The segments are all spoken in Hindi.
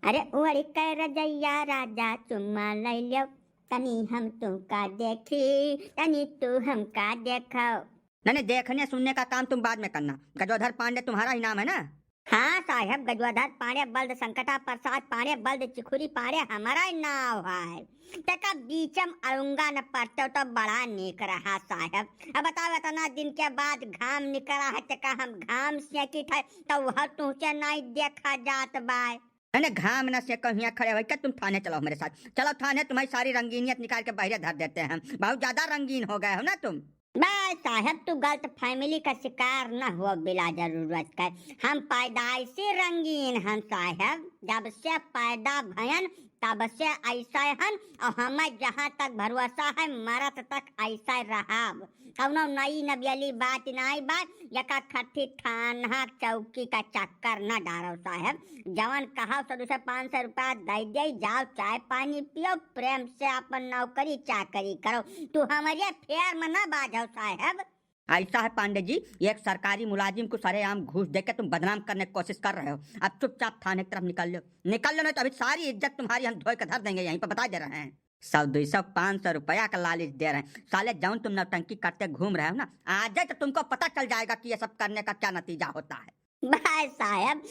अरे उड़ के रजैया राजा चुम्मा लई लो, तनी हम तुमका देखी, तनी तू हमका देखो। नहीं देखने सुनने का काम तुम बाद में करना। गजोधर पांडे तुम्हारा ही नाम है ना? हाँ साहब, गजवाधर पाड़े बल्द संकटा प्रसाद पाड़े बल्द चिखुरी पाड़े हमारा ही नाव है। तका बीचम अलूंगा न पड़ते तो बड़ा निक रहा साहब। अब बताओ इतना दिन के बाद घाम निकला है, तका हम घाम से की थे तो वह तुझसे नहीं देखा जात बाय। मैंने घाम न से कहीं खड़े हो क्या? तुम थाने चलो मेरे साथ। चलो थाने, तुम्हारी सारी रंगीनियत निकाल के बाहर धर देते हैं। बहुत ज्यादा रंगीन हो गए हो ना तुम। बस साहब, तू गलत फैमिली का शिकार न हुआ बिला जरूरत का। हम पैदाइशी रंगीन हम साहब, जब से पैदा भयन तब से ऐसा हन, और हमें जहाँ तक भरोसा है मरत तक ऐसा रहा। कौनो नई नबियली बात नहीं बात, यका खट्टी थाना चौकी का चक्कर न डारो साहब। जवन कहा 100-500 रुपया दे दे, जाओ चाय पानी पियो, प्रेम से अपन नौकरी चाकरी करो। तू हमारे फेर में न बाझो साहब। ऐसा है पांडे जी, एक सरकारी मुलाजिम को सरेआम घूस देके तुम बदनाम करने की कोशिश कर रहे हो। अब चुपचाप थाने की तरफ निकल लो, नहीं तो अभी सारी इज्जत तुम्हारी हम धोए के धर देंगे। यहीं पर बता दे रहे हैं 100-200-500 रुपया का लालच दे रहे हैं। साले जौन तुम नौटंकी करते घूम रहे हो ना, आज तो तुमको पता चल जाएगा कि ये सब करने का क्या नतीजा होता है। भाई साहब,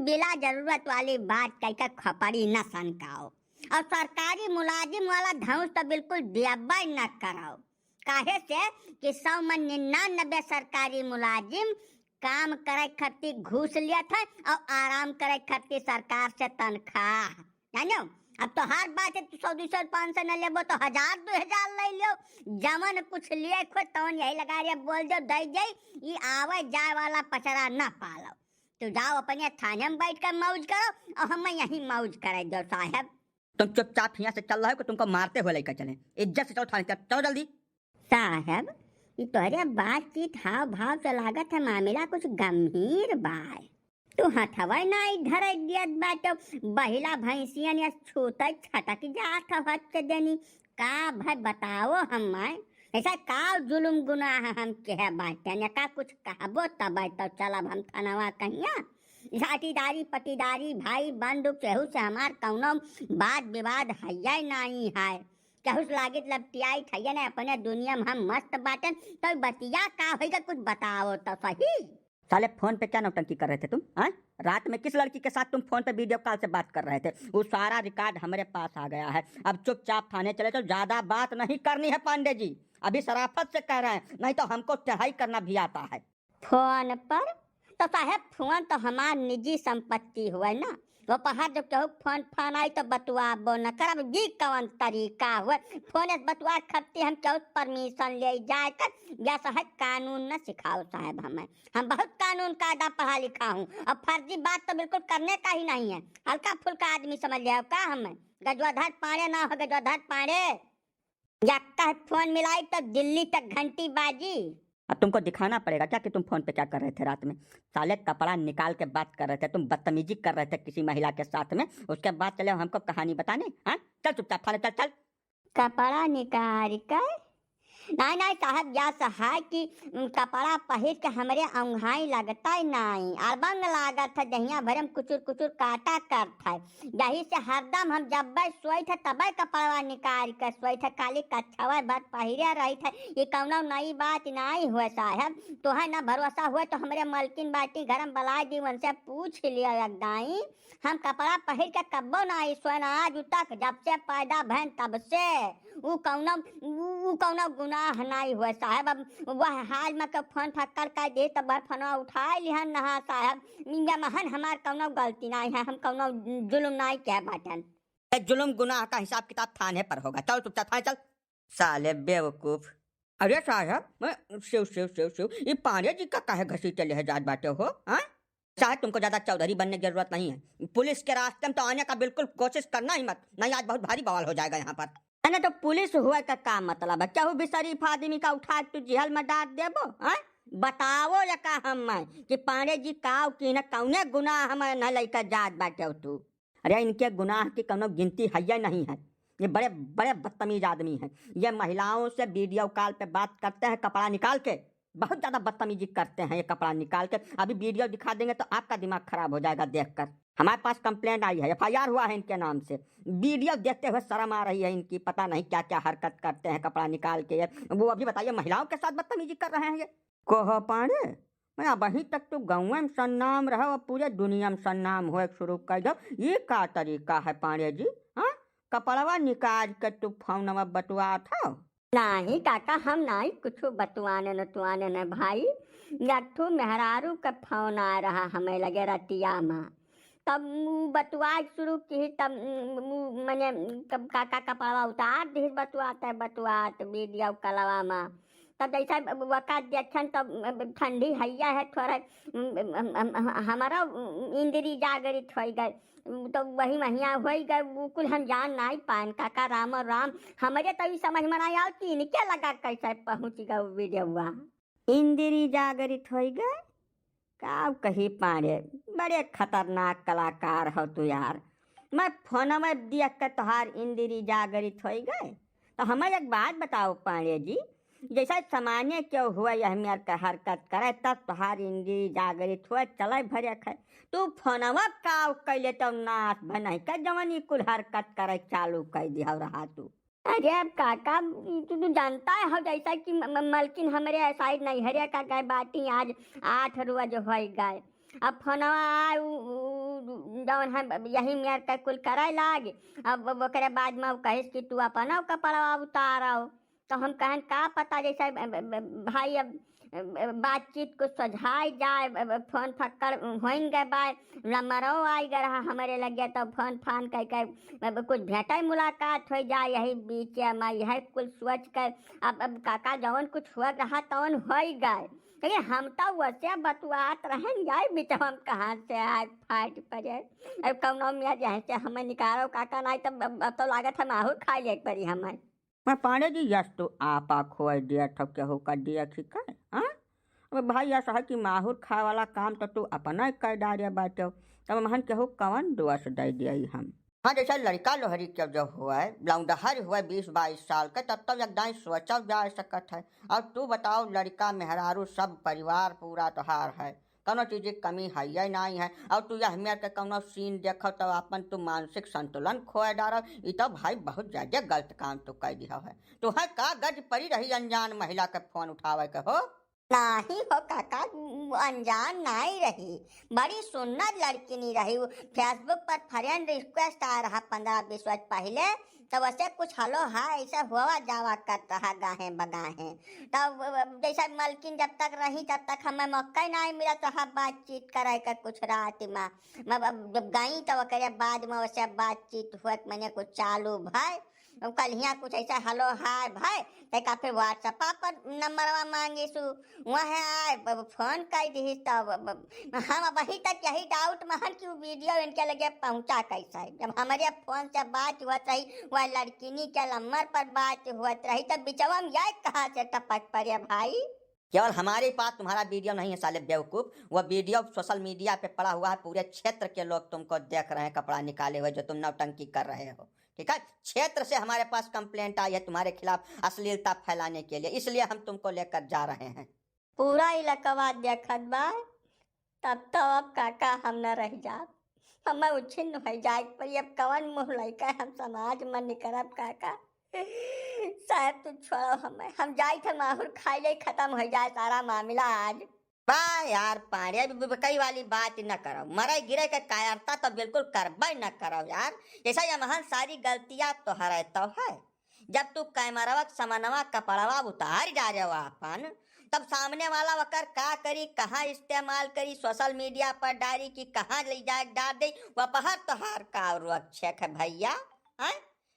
बिला जरूरत वाली बात कह खपड़ी न सनकाओ, और सरकारी मुलाजिम वाला धौस तो बिल्कुल दियाबा न कराओ। काहे से कि 100 में 99 सरकारी मुलाजिम काम करे खर्ची घूस लिया था और आराम करे खर्ची सरकार से तनख्वाह। जानो, अब तो हर बात है, 100-200-500 न लेबो तो 1000-2000 ले लो। जमन कुछ लिए खो तवन यही लगा रहे, बोल दो दे जाई, ये आवे जाए वाला पचरा न पालो। तो जाओ अपने थाने में बैठ कर मौज करो, और हम यहीं मौज करे दो साहब। तुम चुपचाप यहाँ से चल रहे हो कि तुमको मारते हुए लेकर चले? इज्जत से चलो थाने, चलो जल्दी। साहब, ये तोहरे बातचीत हाव भाव से लागत है मामला कुछ गंभीर बाय। तू हथवा ना इधर दियत बाटो, बहिला भैंसियन या छूत छटक जात हथ देनी। का भाई बताओ हमें ऐसा का जुलुम गुनाह हम कह बाटे ने का कुछ कहबो तब तो चलब हम थानवा कहिया। झाटीदारी पटीदारी भाई बंधु केहू से हमार कौनो बात विवाद है नहीं है। केहू से लागित लपटियाई थैया ने अपने दुनिया में हम मस्त बाटन, तो बतिया का होगा कुछ बताओ तो सही। साले फोन पे क्या नौटंकी कर रहे थे तुम? हाँ, रात में किस लड़की के साथ तुम फोन पे वीडियो कॉल से बात कर रहे थे? वो सारा रिकॉर्ड हमारे पास आ गया है। अब चुपचाप थाने चले, तो ज्यादा बात नहीं करनी है पांडे जी। अभी शराफत से कह रहे हैं, नहीं तो हमको चढ़ाई करना भी आता है। फोन पर तो साहब, फोन तो हमार निजी संपत्ति हुआ ना। वो पहाड़ जब केहू फोन फोन आई तो बतुआबो न करब। जी कौन तरीका हुआ फोन बतुआ करते, हम केहू परमिशन ले जाए कर या साहब कानून न सिखाओ साहब हमें। हम बहुत कानून कायदा पढ़ा लिखा हूँ, और फर्जी बात तो बिल्कुल करने का ही नहीं है। हल्का फुल्का आदमी समझ लिया का हमें। गजवाधर पाड़े ना हो, गजवाधर पाड़े या का फोन मिलाई तो दिल्ली तक घंटी बाजी। अब तुमको दिखाना पड़ेगा क्या कि तुम फोन पे क्या कर रहे थे रात में? साले कपड़ा निकाल के बात कर रहे थे, तुम बदतमीजी कर रहे थे किसी महिला के साथ में। उसके बाद चले हमको कहानी बताने। हाँ, चल चुपचाप थाने चल चल। कपड़ा निकाल कर नहीं नहीं साहब, या सहाय कि कपड़ा पहिर के हमरे अंगहाई लगता ही नहीं, अरबंग लागत है, जहिया भरम कुचुर कुचुर काटा करता है। यही से हरदम हम जब सोई थे तब कपड़ा निकाल कर सोई थे, खाली कच्छवा भर पहिरे रही थे। ये कौनो नई बात नहीं हुआ साहब। तो है ना भरोसा हुआ तो हमारे मलकिन बाटी घर में बला दी, उनसे पूछ लिया एकदाई। हम कपड़ा पहिर के कब्बो नहीं सोना आज तक, जब से पैदा भैन तब से। वो कौनो गुनाह नहीं हुआ साहब। अब वह हाल में के फोन फक्कर कर दे तब फोनवा उठा लिहन नहा साहब। महन हमार कौनो गलती नहीं है, हम कौनो जुल्म नहीं कह बाटन। जुल्म गुनाह का हिसाब किताब थाने पर होगा। चल चुपचाप थाने चल। साले बेवकूफ। अरे साहब, मैं शिव शिव शिव शिव, ये पांडे जी का काहे घसीटे ले जात बाटे हो? हाँ, शायद तुमको ज्यादा चौधरी बनने की जरूरत नहीं है। पुलिस के रास्ते में तो आने का बिल्कुल कोशिश करना ही मत, नहीं आज बहुत भारी बवाल हो जाएगा यहाँ पर। ना तो पुलिस हुआ का काम मतलब है केहू भी शरीफ आदमी का उठा तू जेल में डाल देबो? बताओ या का हम कि पांडे जी का कि न कौने गुनाह हम न लेकर जात बाटे तू? अरे इनके गुनाह की कौनो गिनती है नहीं है। ये बड़े बड़े बदतमीज आदमी हैं। ये महिलाओं से वीडियो कॉल पे बात करते हैं कपड़ा निकाल के, बहुत ज्यादा बदतमीजी करते हैं ये कपड़ा निकाल के। अभी वीडियो दिखा देंगे तो आपका दिमाग खराब हो जाएगा देखकर। हमारे पास कंप्लेंट आई है, एफआईआर हुआ है इनके नाम से। वीडियो देखते हुए शर्म आ रही है इनकी, पता नहीं क्या क्या हरकत करते हैं कपड़ा निकाल के। वो अभी बताइए महिलाओं के साथ बदतमीजी कर रहे हैं ये। कहो पांडे, मैं वहीं तक तो गाँव में सन्नाम रहो और पूरे दुनिया में सन्नाम हो शुरू कर दो। ये का तरीका है पांडे जी? हाँ, कपड़वा निकाल के तू फोनवा बटुआ था? नहीं काका, हम नहीं कुछ बतुआने नतुआने न भाई। यठू मेहरारू का फोन आ रहा हमें लगे रतिया में, तब मुँह बतुआ शुरू की, तब मुँह मैंने कब काका कपड़वा उतार दी बतुआते बतुआत वीडियो कलवा में। तब जैसा वक़्त देखन तब ठंडी हैया है थोड़ा, हमारा इंद्री जागृत हो गए, तो वही महिया हो गए वो कुल हम जान नहीं पाए काका। राम और राम हमारे तभी समझ में नहीं आती इनके लगा कैसे पहुँच गए वीडियो हुआ। इंदिरी जागृत हो गए का कही पांडे, बड़े खतरनाक कलाकार हो तू यार। मैं फोन में देख के तुहार इंदिरी जागृत हो गए तो हमें एक बात बताओ पांडे जी, जैसा सामान्य क्यों हुआ यह मेर का हरकत करे तब तुहार इंदिरी जागृत हुआ चले भरे खे। तू फोनवा का कैले तो नाच बनाई का जवानी कुल हरकत करे चालू कर दिया रहा तू। अरे अब काका तू जानता है हो जैसा कि मलकिन हमारे साइड नहीं हरे का गए बाटी आज 8 रोज हो गए। अब फोनवा जौन है यही मेर का कुल करे लाग। अब ओकरे बाद में कहिस कि तू अपना कपड़ा उतारो, तो हम कहन का पता जैसे भाई अब बातचीत को सुझाई जाए। फोन फक्कर होइन गए बाय नंबरों आई गए रहा हमारे लगे, तो फोन फान कह कुछ भेंटे मुलाकात हो जाए यही बीच में, यही कुल सोच कर अब काका जवन कुछ हुआ रहा तवन हो गए। लेकिन हम तो वैसे बतुआत रहें जाए बीच हम कहाँ से आए फाट पड़े। अब कौनो मियाँ जैसे हमें निकालो काका, नहीं तो लागत है माहौल खा ले पड़ी हमें। मैं पांडे जी यस तो आपा खोए दिया था क्या हो कर दिया ठीक है। हाँ, अब भाई ऐसा है कि माहौर खाए वाला काम तो तू अपना ही कर डाले बाटे, तब महन के हो कवन दोष दे दिया हम। हाँ, जैसा लड़का लोहरी के जब हुआ है लौंडहर हुआ 20-22 साल का, तब तक एकदम सोचा जा सकत है। अब तू बताओ लड़का मेहरारू सब परिवार पूरा तोहार है, कौनो चीज की कमी है या नहीं है। और तू यह मेर के कौनो सीन देखो तो अपन तू मानसिक संतुलन खोए डारो, ये तो भाई बहुत ज्यादा गलत काम तू कर दिया है। तू है का गज पड़ी रही अनजान महिला के फोन उठावे के हो? नहीं हो काका, अनजान नहीं रही, बड़ी सुंदर लड़की नहीं रही। फेसबुक पर फ्रेंड रिक्वेस्ट आ रहा 15-20 वर्ष पहले, तो वैसे कुछ हलो है ऐसा हुआ जावा कर रहा गाहे बगाहे। तब जैसा मलकिन जब तक रही तब तक हमें मौका नहीं मिला तो हम बातचीत करे कर कुछ रात में। जब गई तो करे बाद में वैसे बातचीत हुआ मैंने कुछ चालू भाई कल यहाँ कुछ ऐसा हलो हाय भाई तक फिर व्हाट्सएप पर नंबरवा मांगी सु वहाँ आए फोन कर दी। तब हम वही तक यही डाउट महन कि वीडियो इनके लगे पहुँचा कैसे। जब हमारे फोन से बात हुआ रही वह लड़किनी के नंबर पर बात हुआ रही तब बिचवा में यह कहाँ से टपक पड़े भाई। केवल हमारे पास तुम्हारा वीडियो नहीं है साले बेवकूफ, वह वीडियो सोशल मीडिया पे पड़ा हुआ है, पूरे क्षेत्र के लोग तुमको देख रहे हैं कपड़ा निकाले हुए जो तुम नौटंकी कर रहे हो। ठीक है, क्षेत्र से हमारे पास कंप्लेंट आई है तुम्हारे खिलाफ अश्लीलता फैलाने के लिए, इसलिए हम तुमको लेकर जा रहे हैं। पूरा इलाका देखत बा तब तो अब काका हम न रह जा, हमें उच्छिन्न हो जाए पर अब कवन मुँह लैके हम समाज में निकलब काका। साहब तू छोड़ो हमें, हम जाए थे माहौल खाई ले खत्म हो जाए सारा मामला आज। वाह यार पाड़े कई वाली बात न करो, मरे गिरे के कायरता तो बिल्कुल करबे न करो यार। जैसा ये महान सारी गलतियां तो हरे तो है, जब तू कैमरावा समनवा कपड़वा उतार जा रहे हो अपन, तब सामने वाला वकर का करी, कहाँ इस्तेमाल करी, सोशल मीडिया पर डाली कि कहाँ ले जाए डाल दे, वह पहर तोहार का रक्षक है भैया। है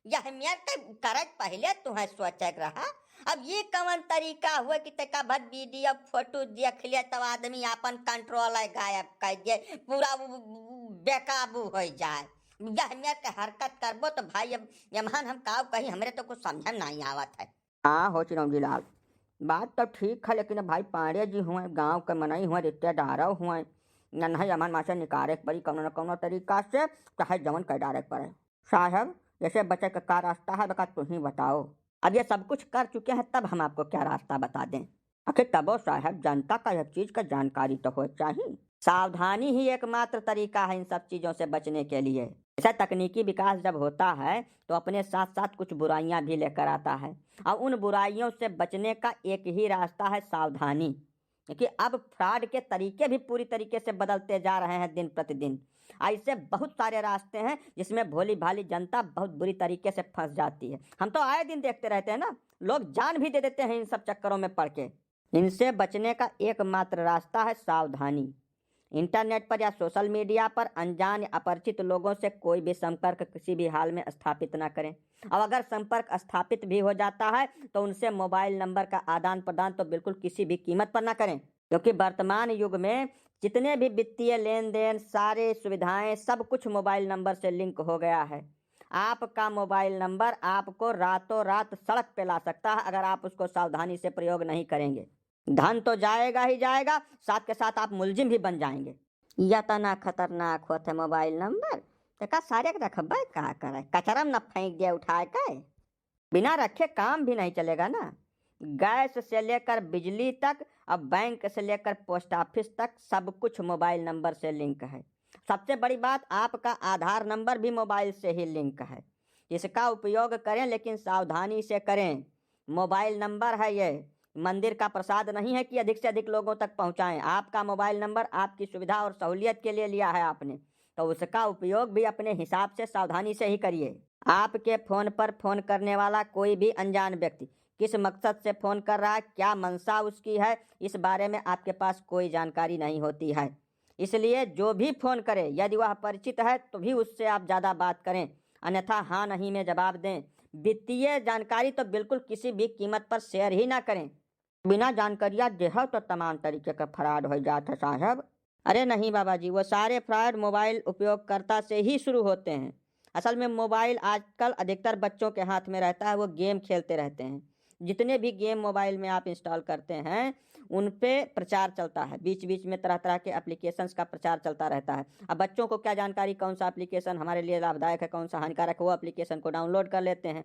यह मेरे करत पहले तुम्हें सोचक रहा। अब ये कवन तरीका हुआ कि तका भर वीडियो फोटो देख लिया तब आदमी अपन कंट्रोल गायब कर दिए, पूरा बेकाबू हो जाए। यह मेरे हरकत करबो तो भाई अब यमहान हम का कहीं हमरे तो कुछ समझ नहीं आवत है। हाँ हो चिरौंजी लाल, बात तो ठीक है, लेकिन भाई पांडे जी हुए गाँव के मनई हुए रिश्तेदार हुए नहीं अमन माँ से निकारे पड़ी कौनो न कौनो तरीका से, चाहे जमन कर डारे पड़े। साहब जैसे बचे का रास्ता है बका तुम ही बताओ। अब ये सब कुछ कर चुके हैं तब हम आपको क्या रास्ता बता दें। आखिर तबो साहब जनता का यह चीज का जानकारी तो हो चाहिए। सावधानी ही एकमात्र तरीका है इन सब चीज़ों से बचने के लिए। ऐसा तकनीकी विकास जब होता है तो अपने साथ साथ कुछ बुराइयां भी लेकर आता है, और उन बुराइयों से बचने का एक ही रास्ता है सावधानी। क्योंकि अब फ्रॉड के तरीके भी पूरी तरीके से बदलते जा रहे हैं दिन प्रतिदिन। ऐसे बहुत सारे रास्ते हैं जिसमें भोली भाली जनता बहुत बुरी तरीके से फंस जाती है। हम तो आए दिन देखते रहते हैं ना, लोग जान भी दे देते हैं इन सब चक्करों में पड़ के। इनसे बचने का एकमात्र रास्ता है सावधानी। इंटरनेट पर या सोशल मीडिया पर अनजान या अपरिचित लोगों से कोई भी संपर्क किसी भी हाल में स्थापित ना करें। और अगर संपर्क स्थापित भी हो जाता है तो उनसे मोबाइल नंबर का आदान प्रदान तो बिल्कुल किसी भी कीमत पर ना करें, क्योंकि वर्तमान युग में जितने भी वित्तीय लेन देन, सारे सुविधाएं, सब कुछ मोबाइल नंबर से लिंक हो गया है। आपका मोबाइल नंबर आपको रातों रात सड़क पे ला सकता है अगर आप उसको सावधानी से प्रयोग नहीं करेंगे। धन तो जाएगा ही जाएगा, साथ के साथ आप मुलजिम भी बन जाएंगे। या तना खतरनाक होते मोबाइल नंबर तो का सारे रखबे का करे, कचरम न फेंक दिया उठाए के, बिना रखे काम भी नहीं चलेगा ना। गैस से लेकर बिजली तक, अब बैंक से लेकर पोस्ट ऑफिस तक, सब कुछ मोबाइल नंबर से लिंक है। सबसे बड़ी बात, आपका आधार नंबर भी मोबाइल से ही लिंक है। इसका उपयोग करें लेकिन सावधानी से करें। मोबाइल नंबर है ये, मंदिर का प्रसाद नहीं है कि अधिक से अधिक लोगों तक पहुंचाएं। आपका मोबाइल नंबर आपकी सुविधा और सहूलियत के लिए लिया है आपने, तो उसका उपयोग भी अपने हिसाब से सावधानी से ही करिए। आपके फोन पर फोन करने वाला कोई भी अनजान व्यक्ति किस मकसद से फोन कर रहा है, क्या मंशा उसकी है, इस बारे में आपके पास कोई जानकारी नहीं होती है। इसलिए जो भी फोन करे, यदि वह परिचित है तो भी उससे आप ज़्यादा बात करें, अन्यथा हाँ नहीं में जवाब दें। वित्तीय जानकारी तो बिल्कुल किसी भी कीमत पर शेयर ही ना करें। बिना जानकारियाँ देहो तो तमाम तरीके का फ्रॉड हो जाता साहब। अरे नहीं बाबा जी, वो सारे फ्रॉड मोबाइल उपयोगकर्ता से ही शुरू होते हैं। असल में मोबाइल आजकल अधिकतर बच्चों के हाथ में रहता है, वो गेम खेलते रहते हैं। जितने भी गेम मोबाइल में आप इंस्टॉल करते हैं उन पे प्रचार चलता है, बीच बीच में तरह तरह के एप्लीकेशंस का प्रचार चलता रहता है। अब बच्चों को क्या जानकारी कौन सा एप्लीकेशन हमारे लिए लाभदायक है, कौन सा हानिकारक है, वो एप्लीकेशन को डाउनलोड कर लेते हैं।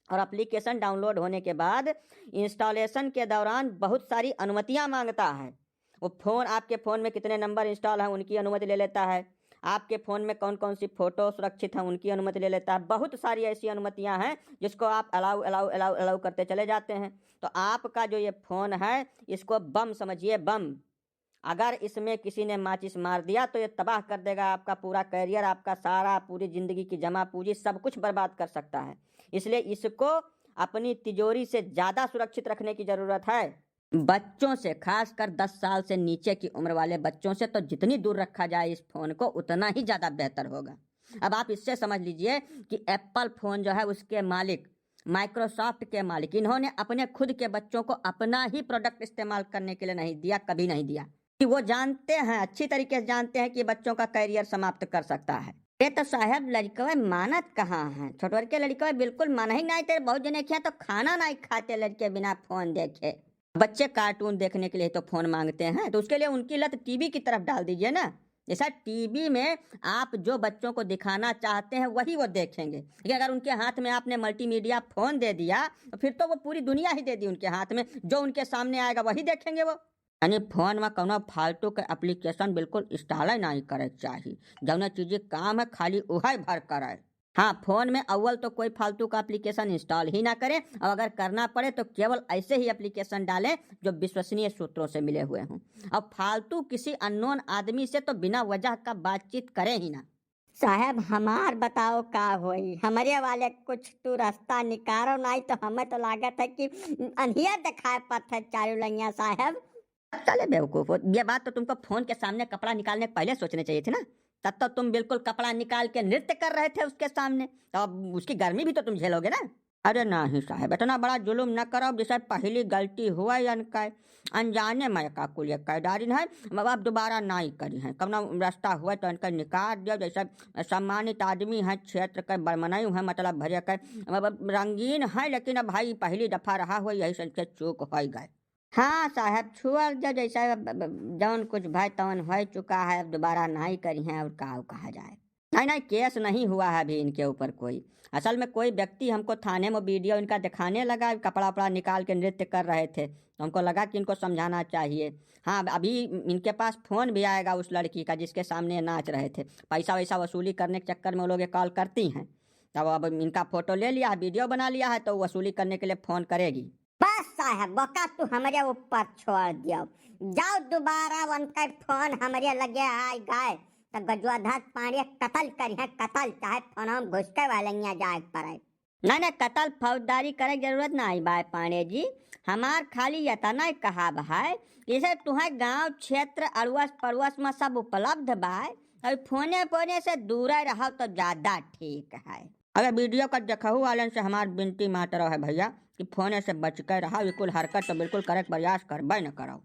और एप्लीकेशन डाउनलोड होने के बाद इंस्टॉलेशन के दौरान बहुत सारी अनुमतियां मांगता है। वो फ़ोन, आपके फ़ोन में कितने नंबर इंस्टॉल हैं उनकी अनुमति ले लेता है, आपके फ़ोन में कौन कौन सी फ़ोटो सुरक्षित हैं उनकी अनुमति ले लेता है। बहुत सारी ऐसी अनुमतियां हैं जिसको आप अलाउ अलाउ अलाउ अलाउ करते चले जाते हैं। तो आपका जो ये फ़ोन है इसको बम समझिए, बम। अगर इसमें किसी ने माचिस मार दिया तो ये तबाह कर देगा आपका पूरा करियर, आपका सारा पूरी ज़िंदगी की जमा पूंजी सब कुछ बर्बाद कर सकता है। इसलिए इसको अपनी तिजोरी से ज़्यादा सुरक्षित रखने की ज़रूरत है। बच्चों से, खासकर 10 साल से नीचे की उम्र वाले बच्चों से तो जितनी दूर रखा जाए इस फ़ोन को उतना ही ज़्यादा बेहतर होगा। अब आप इससे समझ लीजिए कि एप्पल फ़ोन जो है उसके मालिक, माइक्रोसॉफ्ट के मालिक, इन्होंने अपने खुद के बच्चों को अपना ही प्रोडक्ट इस्तेमाल करने के लिए नहीं दिया, कभी नहीं दिया। कि वो जानते हैं, अच्छी तरीके से जानते हैं कि बच्चों का करियर समाप्त कर सकता है। ये तो साहब लड़के मानत कहाँ हैं, छोटवर के लड़के बिल्कुल माना ही नहीं। तेरे बहुत जने किया तो खाना नहीं खाते लड़के बिना फोन देखे। बच्चे कार्टून देखने के लिए तो फोन मांगते हैं, तो उसके लिए उनकी लत टीवी की तरफ डाल दीजिए ना। जैसा टीवी में आप जो बच्चों को दिखाना चाहते हैं वही वो देखेंगे। लेकिन अगर उनके हाथ में आपने मल्टीमीडिया फोन दे दिया तो फिर तो वो पूरी दुनिया ही दे दी उनके हाथ में, जो उनके सामने आएगा वही देखेंगे वो। यानी फोन में कोनो फालतू के एप्लीकेशन बिल्कुल इंस्टॉल नहीं करे चाहिए। जौन चीज़ें काम है खाली वही भर करे। हाँ, फोन में अव्वल तो कोई फालतू का एप्लीकेशन इंस्टॉल ही ना करें, और अगर करना पड़े तो केवल ऐसे ही एप्लीकेशन डालें जो विश्वसनीय सूत्रों से मिले हुए हों। और फालतू किसी अननोन आदमी से तो बिना वजह का बातचीत करें ही ना। साहब हमार बताओ का होई, हमारे वाले कुछ तू रास्ता निकारो नहीं तो हमें तो लागत है कि अनिया दिखाए पत्थर चालू लगिया साहब। चले बेवकूफ, ये बात तो तुमको फोन के सामने कपड़ा निकालने के पहले सोचने चाहिए थी ना। तब तो तुम बिल्कुल कपड़ा निकाल के नृत्य कर रहे थे उसके सामने, तो अब उसकी गर्मी भी तो तुम झेलोगे ना। अरे नहीं साहब, इतना बड़ा जुलूम न करो। जैसे पहली गलती हुआ अनजाने में का कुल कैदारी है, अब दोबारा नहीं करी है। कब ना रास्ता हुआ तो इनका निकाल दिया। जैसे सम्मानित आदमी है, क्षेत्र के बड़मनाई है, मतलब भरिया के रंगीन है, लेकिन अब भाई पहली दफा रहा हुआ यही से चूक हो गए। हाँ साहब, छुअल जो जैसा जौन कुछ भाई तवन हो चुका है, अब दोबारा नहीं करी है और का कहा जाए। नहीं नहीं, केस नहीं हुआ है अभी इनके ऊपर कोई। असल में कोई व्यक्ति हमको थाने में वीडियो इनका दिखाने लगा, कपड़ा वपड़ा निकाल के नृत्य कर रहे थे, तो हमको लगा कि इनको समझाना चाहिए। हाँ, अभी इनके पास फ़ोन भी आएगा उस लड़की का जिसके सामने ये नाच रहे थे। पैसा वैसा वसूली करने के चक्कर में वो लोग ये कॉल करती हैं। तब अब इनका फ़ोटो ले लिया है, वीडियो बना लिया है, तो वसूली करने के लिए फ़ोन करेगी। बस साहब बका तू हमारे ऊपर छोड़ दियो। जाओ दोबारा उनका फोन हमारे लगे आए गए तो गजवाधर पानी कतल करिए, कतल चाहे फोन घुस के वाले जाए पड़े। नहीं नहीं, कतल फौजदारी करे की जरूरत नहीं बाय पांडे जी। हमार खाली इतना ही कहा है, इसे तुम्हें गांव क्षेत्र अड़वस पड़वस में सब उपलब्ध बाय, और फोने फोने से दूर रहो तो ज्यादा ठीक है। अगर वीडियो का देखहू वालन से हमार बिनती मात्र है भैया कि फोने से बच कर रहो, बिल्कुल हरकत तो बिल्कुल करे प्रयास करबे न करो।